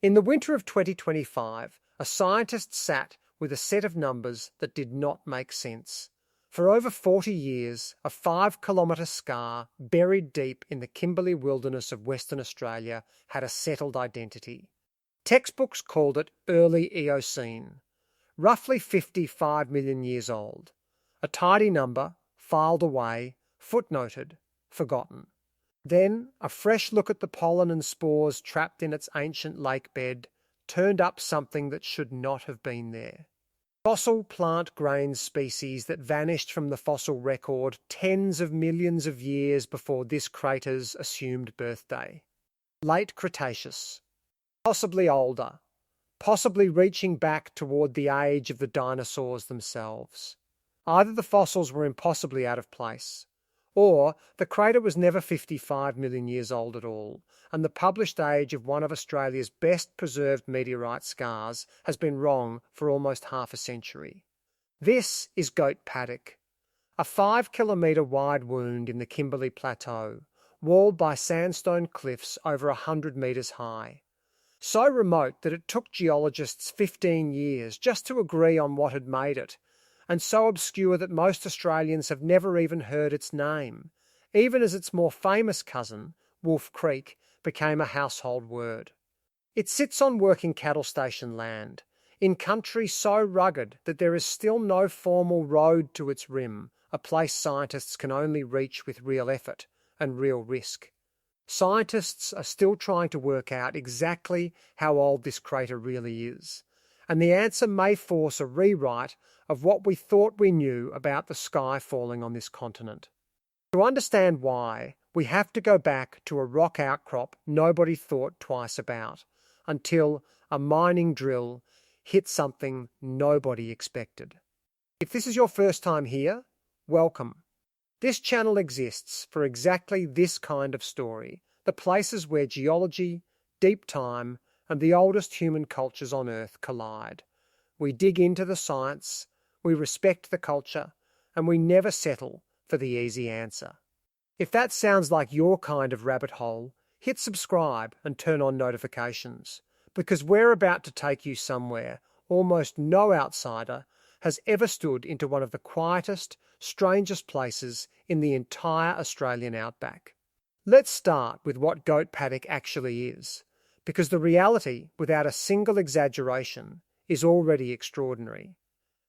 In the winter of 2025, a scientist sat with a set of numbers that did not make sense. For over 40 years, a 5-kilometre scar buried deep in the Kimberley wilderness of Western Australia had a settled identity. Textbooks called it early Eocene, roughly 55 million years old. A tidy number, filed away, footnoted, forgotten. Then a fresh look at the pollen and spores trapped in its ancient lakebed turned up something that should not have been there. Fossil plant grain species that vanished from the fossil record tens of millions of years before this crater's assumed birthday. Late Cretaceous. Possibly older. Possibly reaching back toward the age of the dinosaurs themselves. Either the fossils were impossibly out of place, or the crater was never 55 million years old at all, and the published age of one of Australia's best preserved meteorite scars has been wrong for almost half a century. This is Goat Paddock, a 5-kilometre-wide wound in the Kimberley Plateau, walled by sandstone cliffs over 100 metres high. So remote that it took geologists 15 years just to agree on what had made it, and so obscure that most Australians have never even heard its name, even as its more famous cousin, Wolf Creek, became a household word. It sits on working cattle station land, in country so rugged that there is still no formal road to its rim, a place scientists can only reach with real effort and real risk. Scientists are still trying to work out exactly how old this crater really is, and the answer may force a rewrite of what we thought we knew about the sky falling on this continent. To understand why, we have to go back to a rock outcrop nobody thought twice about, until a mining drill hit something nobody expected. If this is your first time here, welcome. This channel exists for exactly this kind of story, the places where geology, deep time, and the oldest human cultures on Earth collide. We dig into the science, we respect the culture, and we never settle for the easy answer. If that sounds like your kind of rabbit hole, hit subscribe and turn on notifications, because we're about to take you somewhere almost no outsider has ever stood into one of the quietest, strangest places in the entire Australian outback. Let's start with what Goat Paddock actually is, because the reality, without a single exaggeration, is already extraordinary.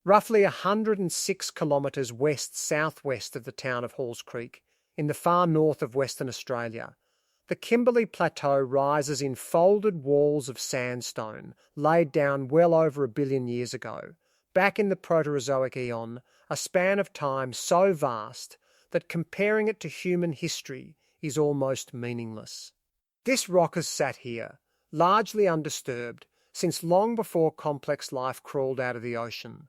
Roughly 106 kilometres west-southwest of the town of Halls Creek, in the far north of Western Australia, the Kimberley Plateau rises in folded walls of sandstone laid down well over 1 billion years ago, back in the Proterozoic eon, a span of time so vast that comparing it to human history is almost meaningless. This rock has sat here, largely undisturbed, since long before complex life crawled out of the ocean.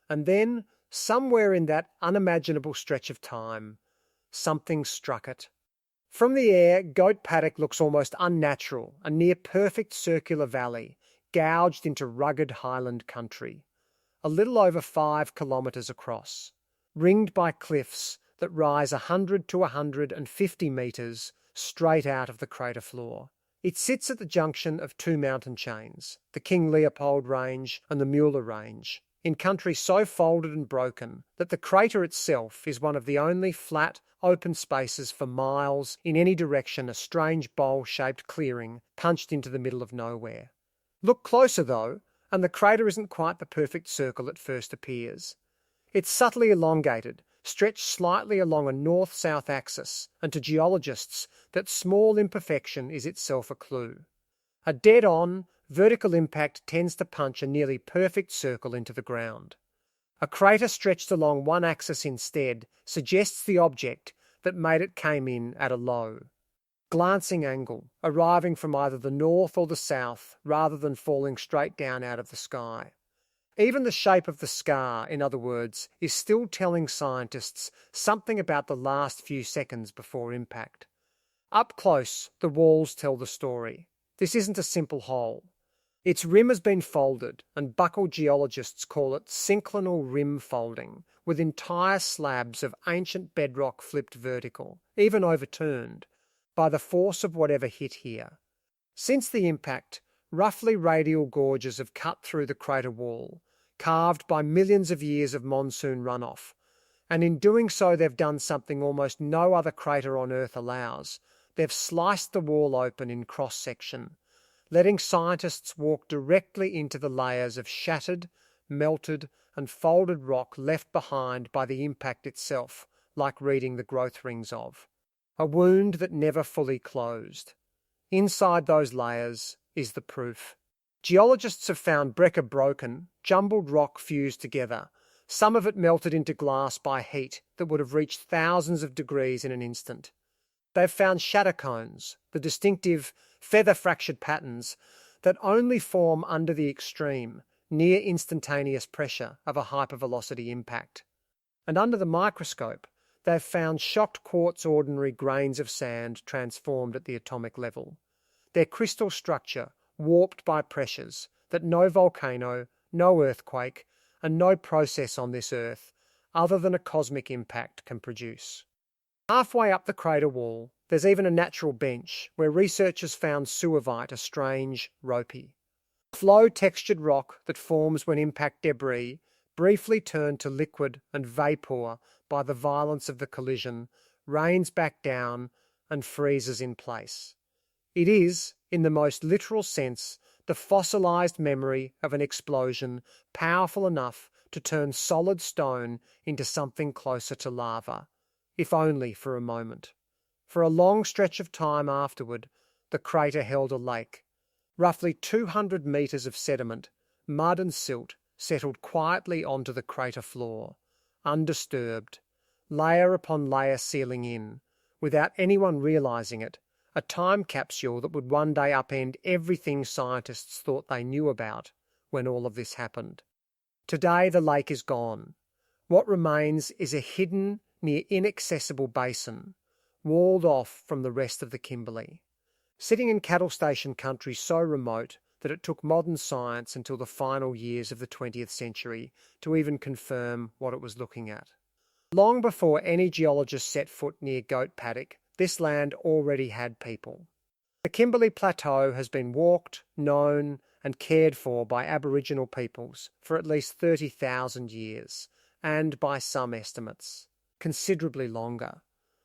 And then, somewhere in that unimaginable stretch of time, something struck it. From the air, Goat Paddock looks almost unnatural, a near-perfect circular valley, gouged into rugged highland country, a little over 5 kilometres across, ringed by cliffs that rise 100 to 150 metres straight out of the crater floor. It sits at the junction of two mountain chains, the King Leopold Range and the Mueller Range, in country so folded and broken that the crater itself is one of the only flat, open spaces for miles in any direction, a strange bowl-shaped clearing punched into the middle of nowhere. Look closer, though, and the crater isn't quite the perfect circle it first appears. It's subtly elongated, stretched slightly along a north-south axis, and to geologists, that small imperfection is itself a clue. A dead-on, vertical impact tends to punch a nearly perfect circle into the ground. A crater stretched along one axis instead suggests the object that made it came in at a low, glancing angle, arriving from either the north or the south rather than falling straight down out of the sky. Even the shape of the scar, in other words, is still telling scientists something about the last few seconds before impact. Up close, the walls tell the story. This isn't a simple hole. Its rim has been folded, and buccal geologists call it synclinal rim folding, with entire slabs of ancient bedrock flipped vertical, even overturned, by the force of whatever hit here. Since the impact, Roughly radial gorges have cut through the crater wall, carved by millions of years of monsoon runoff, and in doing so they've done something almost no other crater on Earth allows. They've sliced the wall open in cross-section, letting scientists walk directly into the layers of shattered, melted, and folded rock left behind by the impact itself, like reading the growth rings of a wound that never fully closed. Inside those layers is the proof. Geologists have found breccia broken, jumbled rock fused together, some of it melted into glass by heat that would have reached thousands of degrees in an instant. They've found shatter cones, the distinctive feather-fractured patterns that only form under the extreme, near instantaneous pressure of a hypervelocity impact. And under the microscope, they've found shocked quartz ordinary grains of sand transformed at the atomic level. Their crystal structure warped by pressures that no volcano, no earthquake, and no process on this Earth, other than a cosmic impact, can produce. Halfway up the crater wall, there's even a natural bench where researchers found suovite, a strange, ropey, flow-textured rock that forms when impact debris, briefly turned to liquid and vapour by the violence of the collision, rains back down and freezes in place. It is, in the most literal sense, the fossilized memory of an explosion powerful enough to turn solid stone into something closer to lava, if only for a moment. For a long stretch of time afterward, the crater held a lake. Roughly 200 metres of sediment, mud and silt, settled quietly onto the crater floor, undisturbed, layer upon layer sealing in, without anyone realizing it, a time capsule that would one day upend everything scientists thought they knew about when all of this happened. Today the lake is gone. What remains is a hidden, near inaccessible basin, walled off from the rest of the Kimberley, sitting in cattle station country so remote that it took modern science until the final years of the 20th century to even confirm what it was looking at. Long before any geologist set foot near Goat Paddock, this land already had people. The Kimberley Plateau has been walked, known, and cared for by Aboriginal peoples for at least 30,000 years, and by some estimates, considerably longer.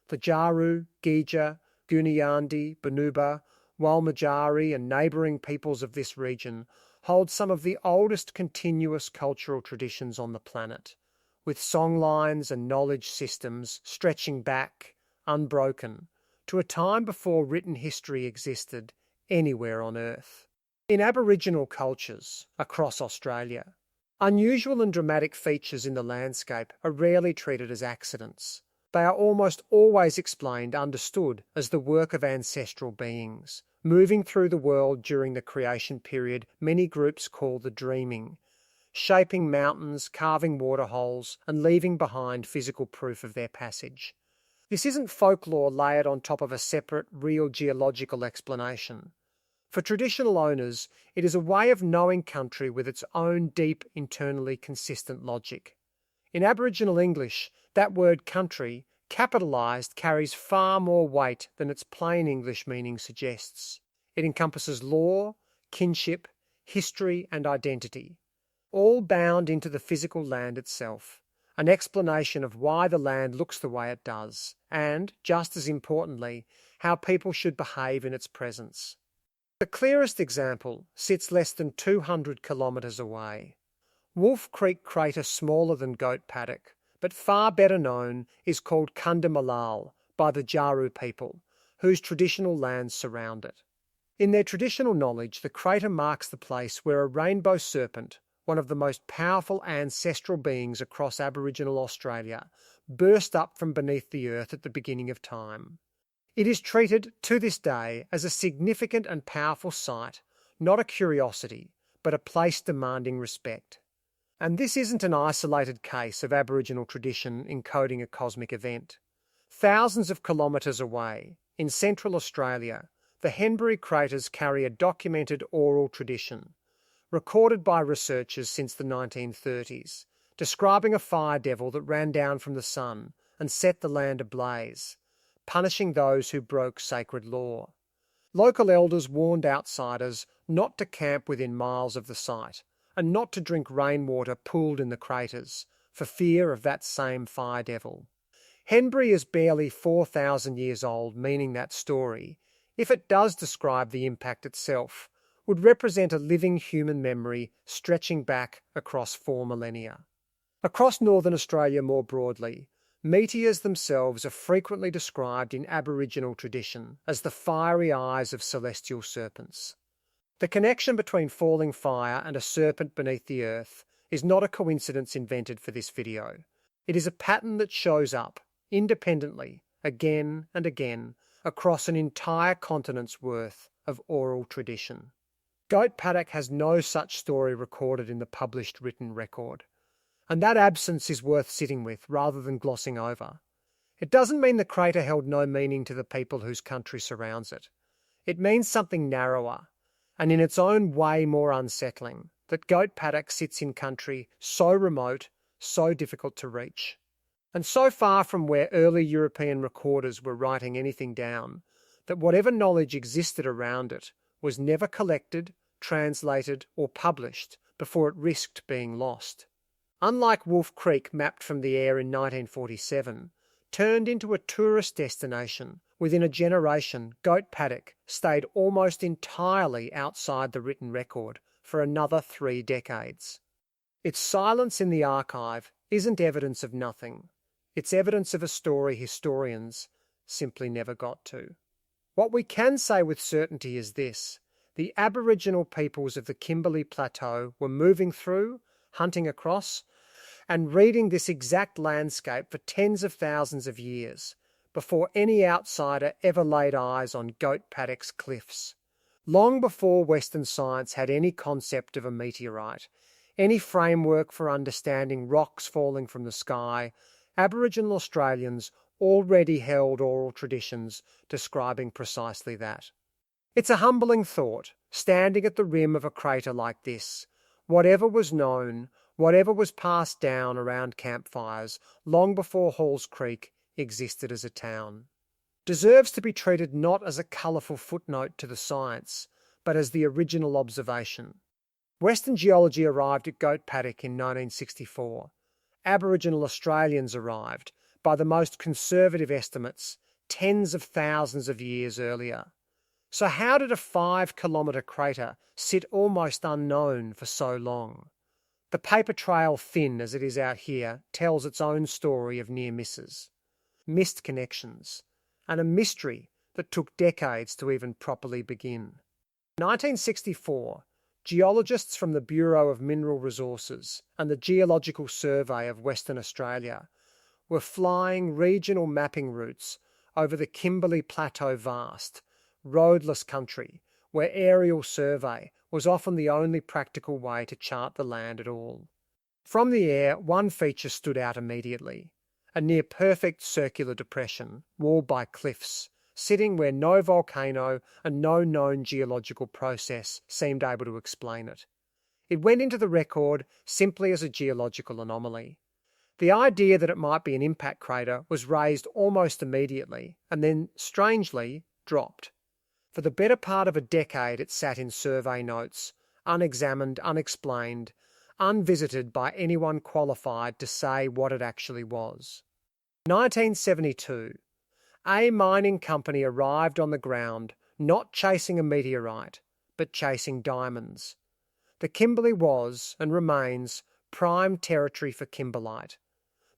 The Jaru, Gija, Gooniyandi, Banuba, Walmajari and neighbouring peoples of this region hold some of the oldest continuous cultural traditions on the planet, with songlines and knowledge systems stretching back, unbroken, to a time before written history existed anywhere on Earth. In Aboriginal cultures across Australia, unusual and dramatic features in the landscape are rarely treated as accidents. They are almost always explained, understood, as the work of ancestral beings, moving through the world during the creation period many groups call the dreaming, shaping mountains, carving waterholes, and leaving behind physical proof of their passage. This isn't folklore layered on top of a separate, real geological explanation. For traditional owners, it is a way of knowing country with its own deep, internally consistent logic. In Aboriginal English, that word country, capitalised, carries far more weight than its plain English meaning suggests. It encompasses law, kinship, history, and identity, all bound into the physical land itself. An explanation of why the land looks the way it does, and, just as importantly, how people should behave in its presence. The clearest example sits less than 200 kilometres away. Wolf Creek Crater, smaller than Goat Paddock, but far better known, is called Kundamalal by the Jaru people, whose traditional lands surround it. In their traditional knowledge, the crater marks the place where a rainbow serpent, one of the most powerful ancestral beings across Aboriginal Australia, burst up from beneath the earth at the beginning of time. It is treated to this day as a significant and powerful site, not a curiosity, but a place demanding respect. And this isn't an isolated case of Aboriginal tradition encoding a cosmic event. Thousands of kilometres away, in central Australia, the Henbury craters carry a documented oral tradition, recorded by researchers since the 1930s, describing a fire devil that ran down from the sun and set the land ablaze, punishing those who broke sacred law. Local elders warned outsiders not to camp within miles of the site, and not to drink rainwater pooled in the craters, for fear of that same fire devil. Henbury is barely 4,000 years old, meaning that story, if it does describe the impact itself, would represent a living human memory stretching back across 4 millennia. Across northern Australia more broadly, meteors themselves are frequently described in Aboriginal tradition as the fiery eyes of celestial serpents. The connection between falling fire and a serpent beneath the earth is not a coincidence invented for this video. It is a pattern that shows up, independently, again and again, across an entire continent's worth of oral tradition. Goat Paddock has no such story recorded in the published written record, and that absence is worth sitting with rather than glossing over. It doesn't mean the crater held no meaning to the people whose country surrounds it. It means something narrower, and in its own way more unsettling, that Goat Paddock sits in country so remote, so difficult to reach, and so far from where early European recorders were writing anything down, that whatever knowledge existed around it was never collected, translated, or published before it risked being lost. Unlike Wolf Creek, mapped from the air in 1947, turned into a tourist destination, within a generation, Goat Paddock stayed almost entirely outside the written record for another 3 decades. Its silence in the archive isn't evidence of nothing. It's evidence of a story historians simply never got to. What we can say with certainty is this: the Aboriginal peoples of the Kimberley Plateau were moving through, hunting across, and reading this exact landscape for tens of thousands of years before any outsider ever laid eyes on Goat Paddock's cliffs. Long before Western science had any concept of a meteorite, any framework for understanding rocks falling from the sky, Aboriginal Australians already held oral traditions describing precisely that. It's a humbling thought, standing at the rim of a crater like this. Whatever was known, whatever was passed down around campfires long before Halls Creek existed as a town, deserves to be treated not as a colourful footnote to the science, but as the original observation. Western geology arrived at Goat Paddock in 1964. Aboriginal Australians arrived, by the most conservative estimates, tens of thousands of years earlier. So how did a 5-kilometre crater sit almost unknown for so long? The paper trail, thin as it is out here, tells its own story of near misses, missed connections, and a mystery that took decades to even properly begin. In 1964, geologists from the Bureau of Mineral Resources and the Geological Survey of Western Australia were flying regional mapping routes over the Kimberley Plateau vast, roadless country where aerial survey was often the only practical way to chart the land at all. From the air, one feature stood out immediately: a near-perfect circular depression, walled by cliffs, sitting where no volcano and no known geological process seemed able to explain it. It went into the record simply as a geological anomaly. The idea that it might be an impact crater was raised almost immediately, and then, strangely, dropped. For the better part of a decade it sat in survey notes, unexamined, unexplained, unvisited by anyone qualified to say what it actually was. 1972. A mining company arrived on the ground, not chasing a meteorite, but chasing diamonds. The Kimberley was, and remains, prime territory for kimberlite,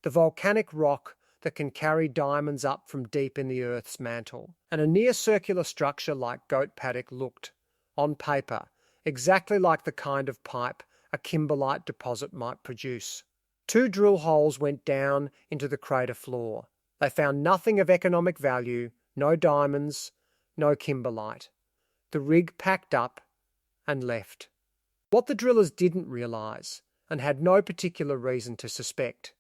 the volcanic rock that can carry diamonds up from deep in the Earth's mantle. And a near-circular structure like Goat Paddock looked, on paper, exactly like the kind of pipe a kimberlite deposit might produce. 2 drill holes went down into the crater floor. They found nothing of economic value, no diamonds, no kimberlite. The rig packed up and left. What the drillers didn't realise, and had no particular reason to suspect,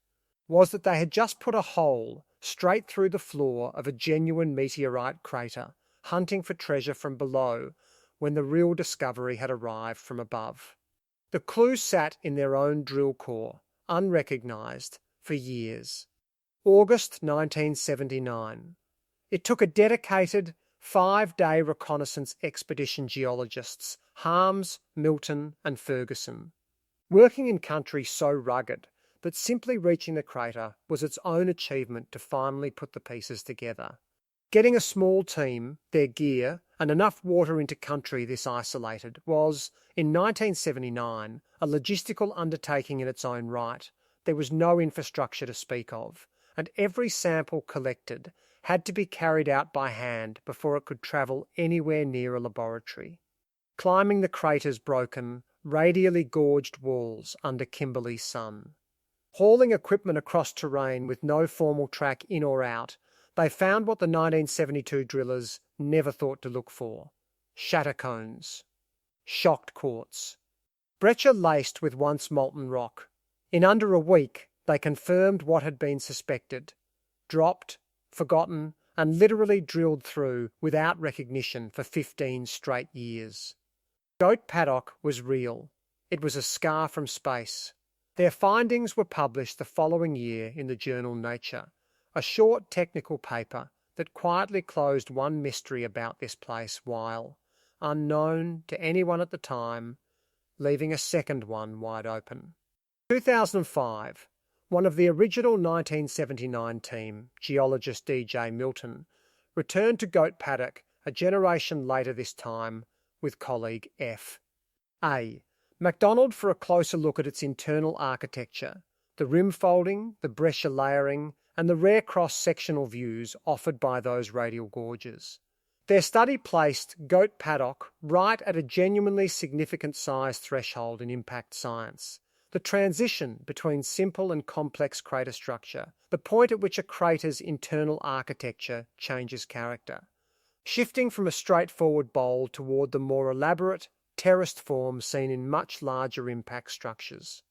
was that they had just put a hole straight through the floor of a genuine meteorite crater, hunting for treasure from below when the real discovery had arrived from above. The clue sat in their own drill core, unrecognised, for years. August 1979. It took a dedicated, 5-day reconnaissance expedition geologists Harms, Milton and Ferguson, working in country so rugged that simply reaching the crater was its own achievement to finally put the pieces together. Getting a small team, their gear, and enough water into country this isolated was, in 1979, a logistical undertaking in its own right. There was no infrastructure to speak of, and every sample collected had to be carried out by hand before it could travel anywhere near a laboratory. Climbing the crater's broken, radially gorged walls under Kimberley's sun. Hauling equipment across terrain with no formal track in or out, they found what the 1972 drillers never thought to look for: shatter cones. Shocked quartz. Breccia laced with once molten rock. In under a week, they confirmed what had been suspected. Dropped, forgotten, and literally drilled through without recognition for 15 straight years. Goat Paddock was real. It was a scar from space. Their findings were published the following year in the journal Nature, a short technical paper that quietly closed one mystery about this place while, unknown to anyone at the time, leaving a second one wide open. 2005, one of the original 1979 team, geologist D.J. Milton, returned to Goat Paddock a generation later this time with colleague F. A. MacDonald for a closer look at its internal architecture, the rim folding, the breccia layering, and the rare cross-sectional views offered by those radial gorges. Their study placed Goat Paddock right at a genuinely significant size threshold in impact science, the transition between simple and complex crater structure, the point at which a crater's internal architecture changes character, shifting from a straightforward bowl toward the more elaborate, terraced form seen in much larger impact structures.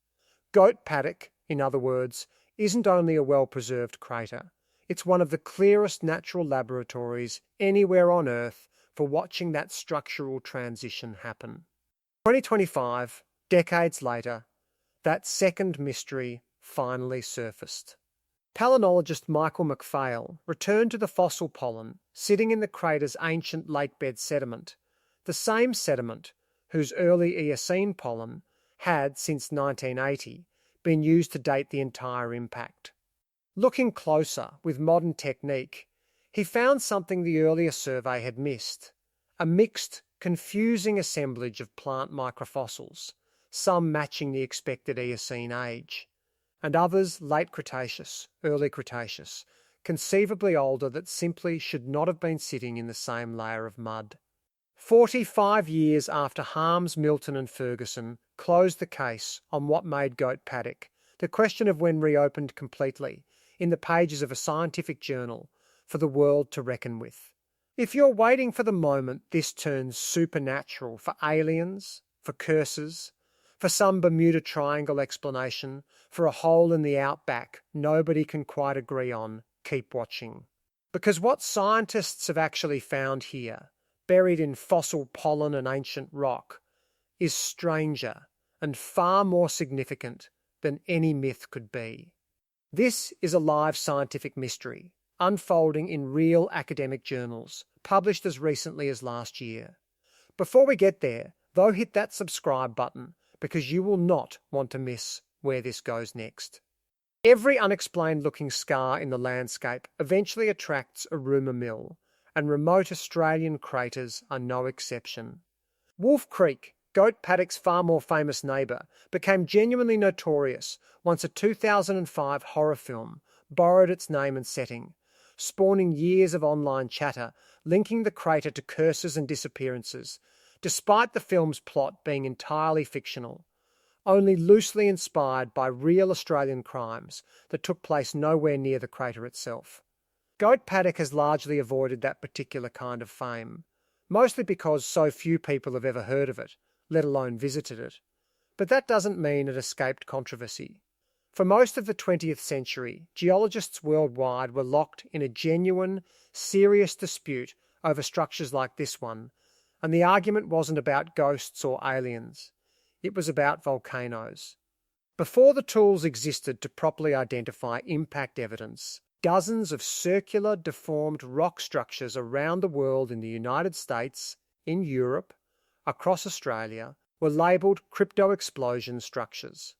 Goat Paddock, in other words, isn't only a well-preserved crater, it's one of the clearest natural laboratories anywhere on Earth for watching that structural transition happen. 2025, decades later, that second mystery finally surfaced. Palynologist Michael McPhail returned to the fossil pollen sitting in the crater's ancient lakebed sediment, the same sediment whose early Eocene pollen had, since 1980, been used to date the entire impact. Looking closer with modern technique, he found something the earlier survey had missed: a mixed, confusing assemblage of plant microfossils, some matching the expected Eocene age, and others late Cretaceous, early Cretaceous, conceivably older, that simply should not have been sitting in the same layer of mud. 45 years after Harms, Milton and Ferguson closed the case on what made Goat Paddock, the question of when reopened completely, in the pages of a scientific journal, for the world to reckon with. If you're waiting for the moment this turns supernatural, for aliens, for curses, for some Bermuda Triangle explanation, for a hole in the outback nobody can quite agree on, keep watching. Because what scientists have actually found here, buried in fossil pollen and ancient rock, is stranger and far more significant than any myth could be. This is a live scientific mystery, unfolding in real academic journals, published as recently as last year. Before we get there, though, hit that subscribe button, because you will not want to miss where this goes next. Every unexplained-looking scar in the landscape eventually attracts a rumour mill, and remote Australian craters are no exception. Wolf Creek, Goat Paddock's far more famous neighbour, became genuinely notorious once a 2005 horror film borrowed its name and setting, spawning years of online chatter linking the crater to curses and disappearances, despite the film's plot being entirely fictional, only loosely inspired by real Australian crimes that took place nowhere near the crater itself. Goat Paddock has largely avoided that particular kind of fame, mostly because so few people have ever heard of it, let alone visited it. But that doesn't mean it escaped controversy. For most of the 20th century, geologists worldwide were locked in a genuine, serious dispute over structures like this one, and the argument wasn't about ghosts or aliens. It was about volcanoes. Before the tools existed to properly identify impact evidence, Dozens of circular, deformed rock structures around the world in the United States, in Europe, across Australia, were labelled crypto-explosion structures,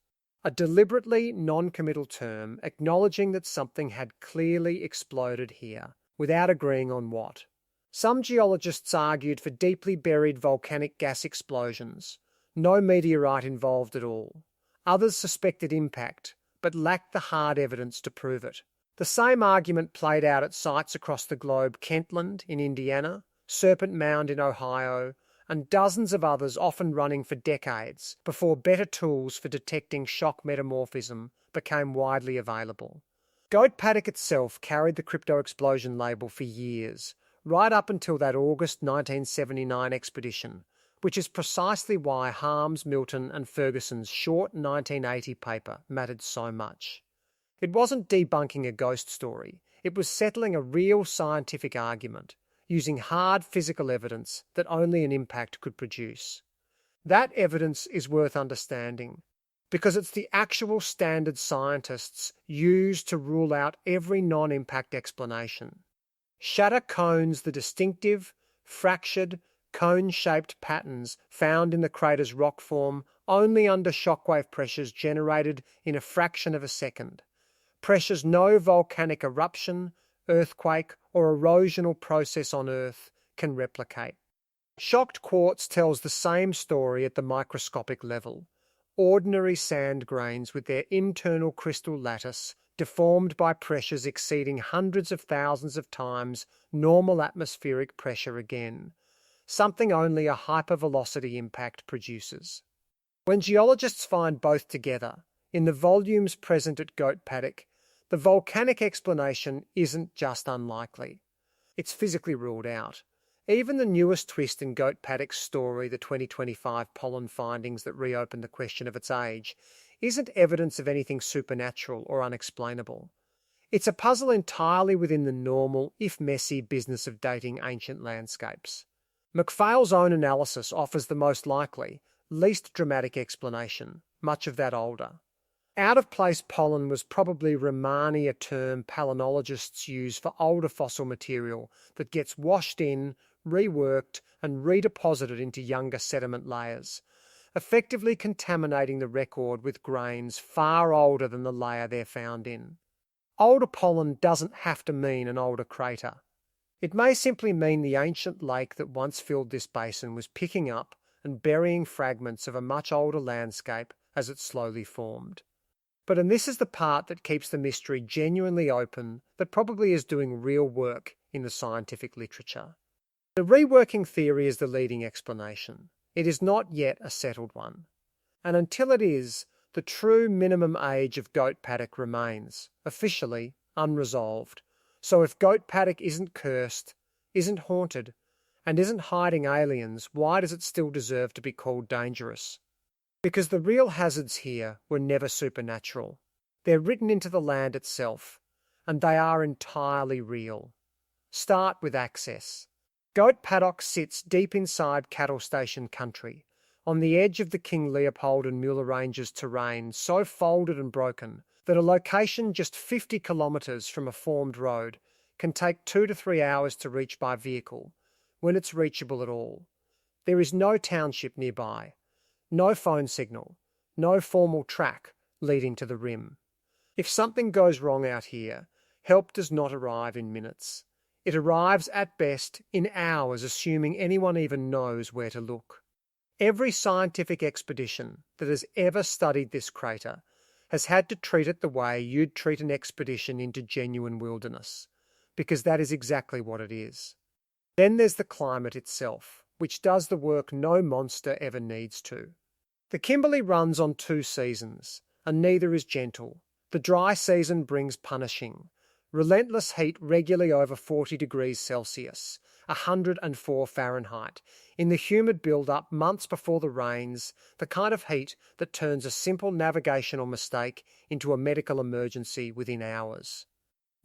a deliberately non-committal term acknowledging that something had clearly exploded here, without agreeing on what. Some geologists argued for deeply buried volcanic gas explosions, no meteorite involved at all. Others suspected impact, but lacked the hard evidence to prove it. The same argument played out at sites across the globe: Kentland in Indiana, Serpent Mound in Ohio, and dozens of others, often running for decades before better tools for detecting shock metamorphism became widely available. Goat Paddock itself carried the crypto-explosion label for years, right up until that August 1979 expedition, which is precisely why Harms, Milton and Ferguson's short 1980 paper mattered so much. It wasn't debunking a ghost story, it was settling a real scientific argument, using hard physical evidence that only an impact could produce. That evidence is worth understanding, because it's the actual standard scientists use to rule out every non-impact explanation. Shatter cones, the distinctive, fractured, cone-shaped patterns found in the crater's rock form only under shockwave pressures generated in a fraction of a second. Pressures no volcanic eruption, earthquake, or erosional process on Earth can replicate. Shocked quartz tells the same story at the microscopic level. Ordinary sand grains with their internal crystal lattice deformed by pressures exceeding hundreds of thousands of times normal atmospheric pressure again, something only a hypervelocity impact produces. When geologists find both together, in the volumes present at Goat Paddock, the volcanic explanation isn't just unlikely. It's physically ruled out. Even the newest twist in Goat Paddock's story, the 2025 pollen findings that reopen the question of its age, isn't evidence of anything supernatural or unexplainable. It's a puzzle entirely within the normal, if messy, business of dating ancient landscapes. MacPhail's own analysis offers the most likely, least dramatic explanation, much of that older. Out-of-place pollen was probably Ramani, a term palynologists use for older fossil material that gets washed in, reworked, and redeposited into younger sediment layers, effectively contaminating the record with grains far older than the layer they're found in. Older pollen doesn't have to mean an older crater. It may simply mean the ancient lake that once filled this basin was picking up and burying fragments of a much older landscape as it slowly formed. And this is the part that keeps the mystery genuinely open, that probably is doing real work in the scientific literature. The reworking theory is the leading explanation. It is not yet a settled one. And until it is, the true minimum age of Goat Paddock remains, officially, unresolved. So if Goat Paddock isn't cursed, isn't haunted, and isn't hiding aliens, why does it still deserve to be called dangerous? Because the real hazards here were never supernatural. They're written into the land itself, and they are entirely real. Start with access. Goat Paddock sits deep inside cattle station country, on the edge of the King Leopold and Mueller Ranges terrain, so folded and broken that a location just 50 kilometres from a formed road can take 2 to 3 hours to reach by vehicle, when it's reachable at all. There is no township nearby. No phone signal, no formal track leading to the rim. If something goes wrong out here, help does not arrive in minutes. It arrives at best in hours, assuming anyone even knows where to look. Every scientific expedition that has ever studied this crater has had to treat it the way you'd treat an expedition into genuine wilderness, because that is exactly what it is. Then there's the climate itself, which does the work no monster ever needs to. The Kimberley runs on 2 seasons, and neither is gentle. The dry season brings punishing, relentless heat regularly over 40 degrees Celsius, 104 Fahrenheit, in the humid build-up months before the rains, the kind of heat that turns a simple navigational mistake into a medical emergency within hours.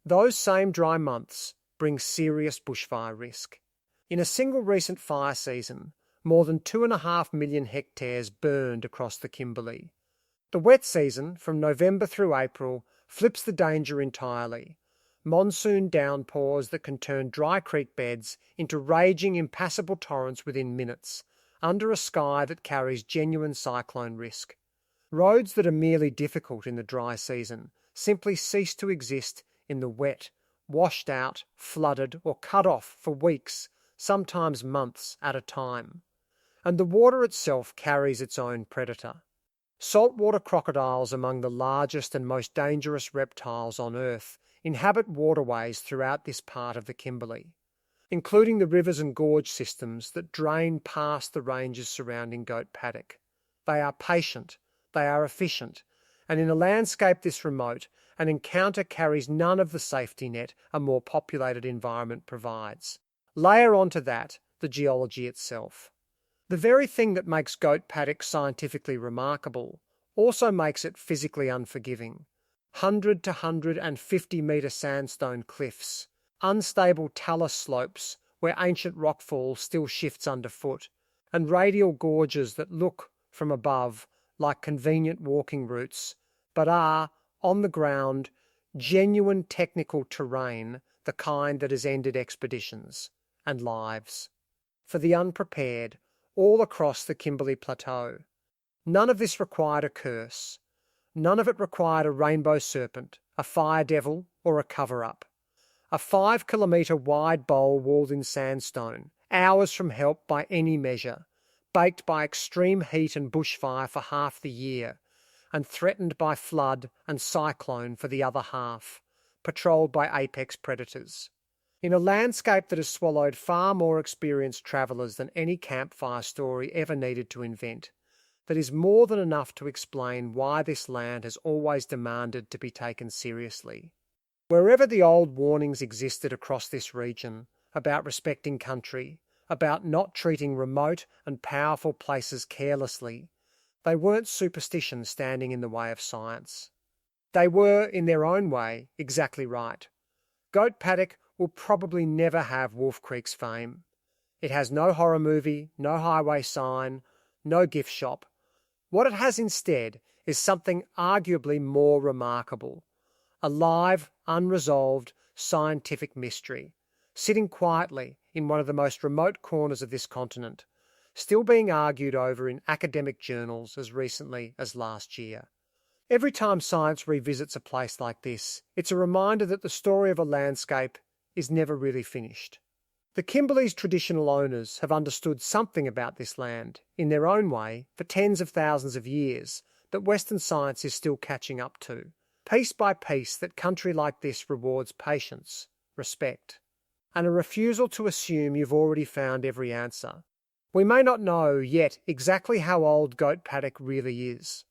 Those same dry months bring serious bushfire risk. In a single recent fire season, more than 2.5 million hectares burned across the Kimberley. The wet season, from November through April, flips the danger entirely. monsoon downpours that can turn dry creek beds into raging, impassable torrents within minutes, under a sky that carries genuine cyclone risk. Roads that are merely difficult in the dry season simply cease to exist in the wet, washed out, flooded, or cut off for weeks, sometimes months at a time. And the water itself carries its own predator. Saltwater crocodiles, among the largest and most dangerous reptiles on Earth, inhabit waterways throughout this part of the Kimberley, including the rivers and gorge systems that drain past the ranges surrounding Goat Paddock. They are patient, they are efficient, and in a landscape this remote, an encounter carries none of the safety net a more populated environment provides. Layer onto that the geology itself. The very thing that makes Goat Paddock scientifically remarkable also makes it physically unforgiving. 100 to 150-metre sandstone cliffs, unstable talus slopes where ancient rockfall still shifts underfoot, and radial gorges that look, from above, like convenient walking routes, but are, on the ground, genuine technical terrain, the kind that has ended expeditions and lives. For the unprepared, all across the Kimberley Plateau. None of this required a curse. None of it required a rainbow serpent, a fire devil, or a cover-up. A 5-kilometre-wide bowl walled in sandstone, hours from help by any measure, baked by extreme heat and bushfire for half the year, and threatened by flood and cyclone for the other half, patrolled by apex predators. In a landscape that has swallowed far more experienced travellers than any campfire story ever needed to invent, that is more than enough to explain why this land has always demanded to be taken seriously. Wherever the old warnings existed across this region about respecting country, about not treating remote and powerful places carelessly, they weren't superstitions standing in the way of science. They were, in their own way, exactly right. Goat Paddock will probably never have Wolf Creek's fame. It has no horror movie, no highway sign, no gift shop. What it has instead is something arguably more remarkable. A live, unresolved, scientific mystery, sitting quietly in one of the most remote corners of this continent, still being argued over in academic journals as recently as last year. Every time science revisits a place like this, it's a reminder that the story of a landscape is never really finished. The Kimberley's traditional owners have understood something about this land, in their own way, for tens of thousands of years, that Western science is still catching up to. Piece by piece, that country like this rewards patience, respect, and a refusal to assume you've already found every answer. We may not know yet exactly how old Goat Paddock really is.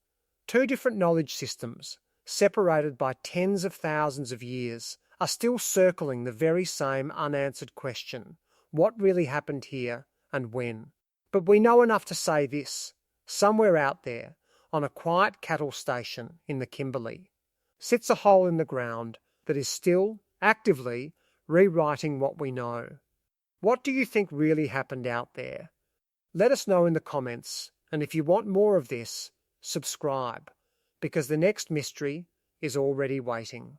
Two different knowledge systems, separated by tens of thousands of years, are still circling the very same unanswered question: what really happened here and when? But we know enough to say this: somewhere out there, on a quiet cattle station in the Kimberley, sits a hole in the ground that is still, actively, rewriting what we know. What do you think really happened out there? Let us know in the comments, and if you want more of this, subscribe, because the next mystery is already waiting.